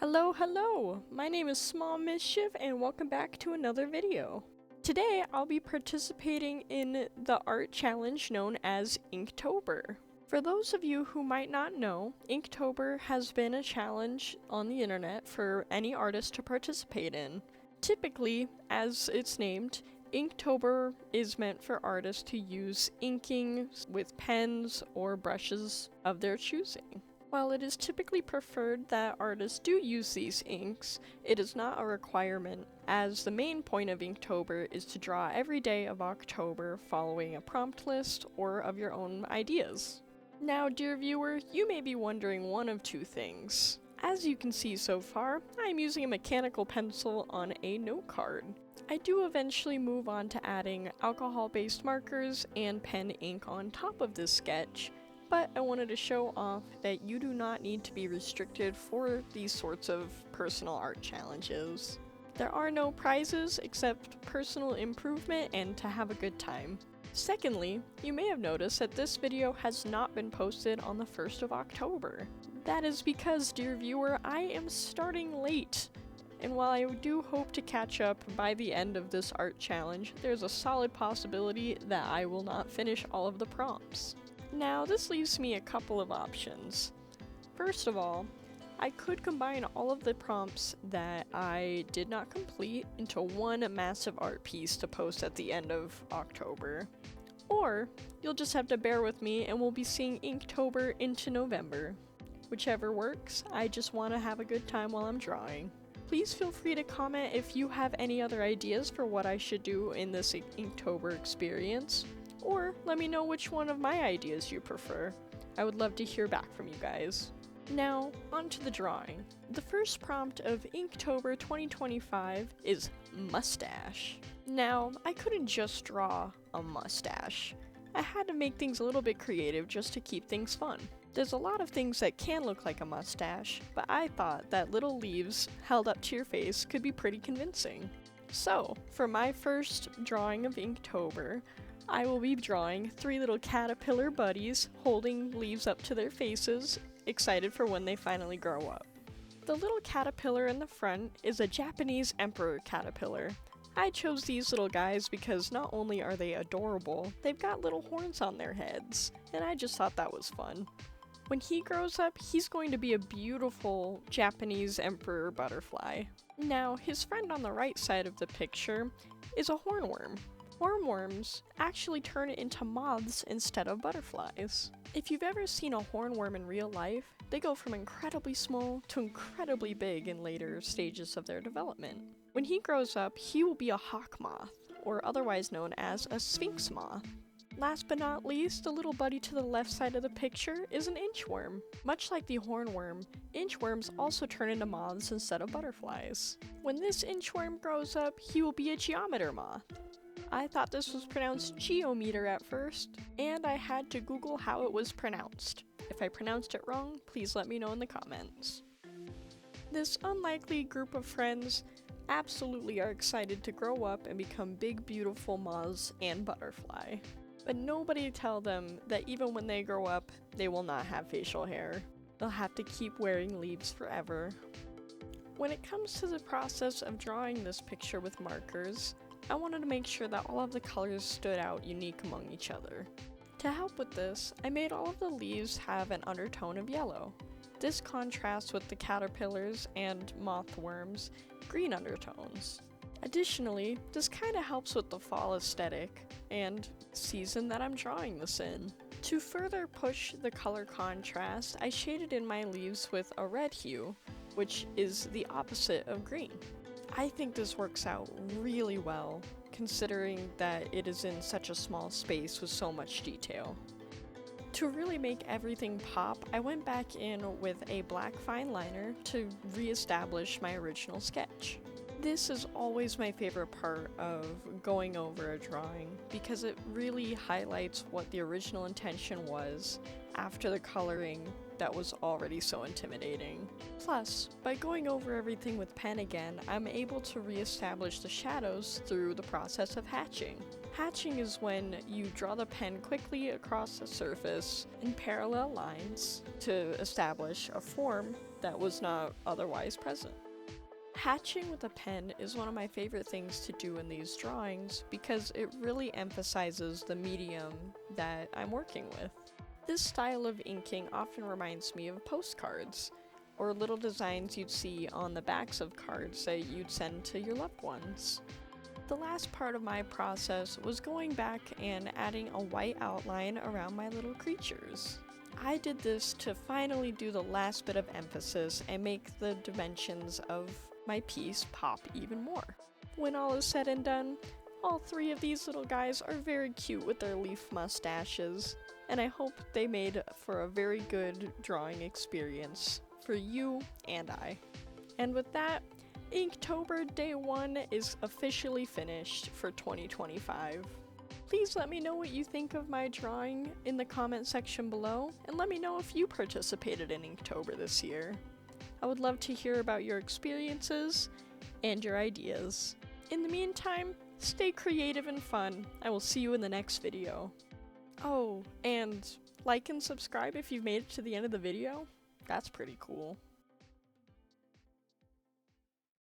Hello! My name is Small Mischief and welcome back to another video. Today I'll be participating in the art challenge known as Inktober. For those of you who might not know, Inktober has been a challenge on the internet for any artist to participate in. Typically, as it's named, Inktober is meant for artists to use inking with pens or brushes of their choosing. While it is typically preferred that artists do use these inks, it is not a requirement, as the main point of Inktober is to draw every day of October following a prompt list or of your own ideas. Now, dear viewer, you may be wondering one of two things. As you can see so far, I'm using a mechanical pencil on a note card. I do eventually move on to adding alcohol-based markers and pen ink on top of this sketch, but I wanted to show off that you do not need to be restricted for these sorts of personal art challenges. There are no prizes except personal improvement and to have a good time. Secondly, you may have noticed that this video has not been posted on the 1st of October. That is because, dear viewer, I am starting late. And while I do hope to catch up by the end of this art challenge, there's a solid possibility that I will not finish all of the prompts. Now, this leaves me a couple of options. First of all, I could combine all of the prompts that I did not complete into one massive art piece to post at the end of October. Or, you'll just have to bear with me and we'll be seeing Inktober into November. Whichever works, I just want to have a good time while I'm drawing. Please feel free to comment if you have any other ideas for what I should do in this Inktober experience. Or let me know which one of my ideas you prefer. I would love to hear back from you guys. Now, on to the drawing. The first prompt of Inktober 2025 is mustache. Now, I couldn't just draw a mustache. I had to make things a little bit creative just to keep things fun. There's a lot of things that can look like a mustache, but I thought that little leaves held up to your face could be pretty convincing. So, for my first drawing of Inktober, I will be drawing 3 little caterpillar buddies holding leaves up to their faces, excited for when they finally grow up. The little caterpillar in the front is a Japanese emperor caterpillar. I chose these little guys because not only are they adorable, they've got little horns on their heads, and I just thought that was fun. When he grows up, he's going to be a beautiful Japanese emperor butterfly. Now, his friend on the right side of the picture is a hornworm. Hornworms actually turn into moths instead of butterflies. If you've ever seen a hornworm in real life, they go from incredibly small to incredibly big in later stages of their development. When he grows up, he will be a hawk moth, or otherwise known as a sphinx moth. Last but not least, the little buddy to the left side of the picture is an inchworm. Much like the hornworm, inchworms also turn into moths instead of butterflies. When this inchworm grows up, he will be a geometer moth. I thought this was pronounced geometer at first, and I had to Google how it was pronounced. If I pronounced it wrong, please let me know in the comments. This unlikely group of friends absolutely are excited to grow up and become big, beautiful moths and butterfly. But nobody tell them that even when they grow up, they will not have facial hair. They'll have to keep wearing leaves forever. When it comes to the process of drawing this picture with markers, I wanted to make sure that all of the colors stood out unique among each other. To help with this, I made all of the leaves have an undertone of yellow. This contrasts with the caterpillars and mothworms' green undertones. Additionally, this kind of helps with the fall aesthetic and season that I'm drawing this in. To further push the color contrast, I shaded in my leaves with a red hue, which is the opposite of green. I think this works out really well, considering that it is in such a small space with so much detail. To really make everything pop, I went back in with a black fine liner to re-establish my original sketch. This is always my favorite part of going over a drawing, because it really highlights what the original intention was after the coloring that was already so intimidating. Plus, by going over everything with pen again, I'm able to re-establish the shadows through the process of hatching. Hatching is when you draw the pen quickly across the surface in parallel lines to establish a form that was not otherwise present. Hatching with a pen is one of my favorite things to do in these drawings because it really emphasizes the medium that I'm working with. This style of inking often reminds me of postcards, or little designs you'd see on the backs of cards that you'd send to your loved ones. The last part of my process was going back and adding a white outline around my little creatures. I did this to finally do the last bit of emphasis and make the dimensions of my piece pop even more. When all is said and done, all three of these little guys are very cute with their leaf mustaches, and I hope they made for a very good drawing experience for you and I. And with that, Inktober Day 1 is officially finished for 2025. Please let me know what you think of my drawing in the comment section below, and let me know if you participated in Inktober this year. I would love to hear about your experiences and your ideas. In the meantime, stay creative and fun. I will see you in the next video. Oh, and like and subscribe if you've made it to the end of the video. That's pretty cool.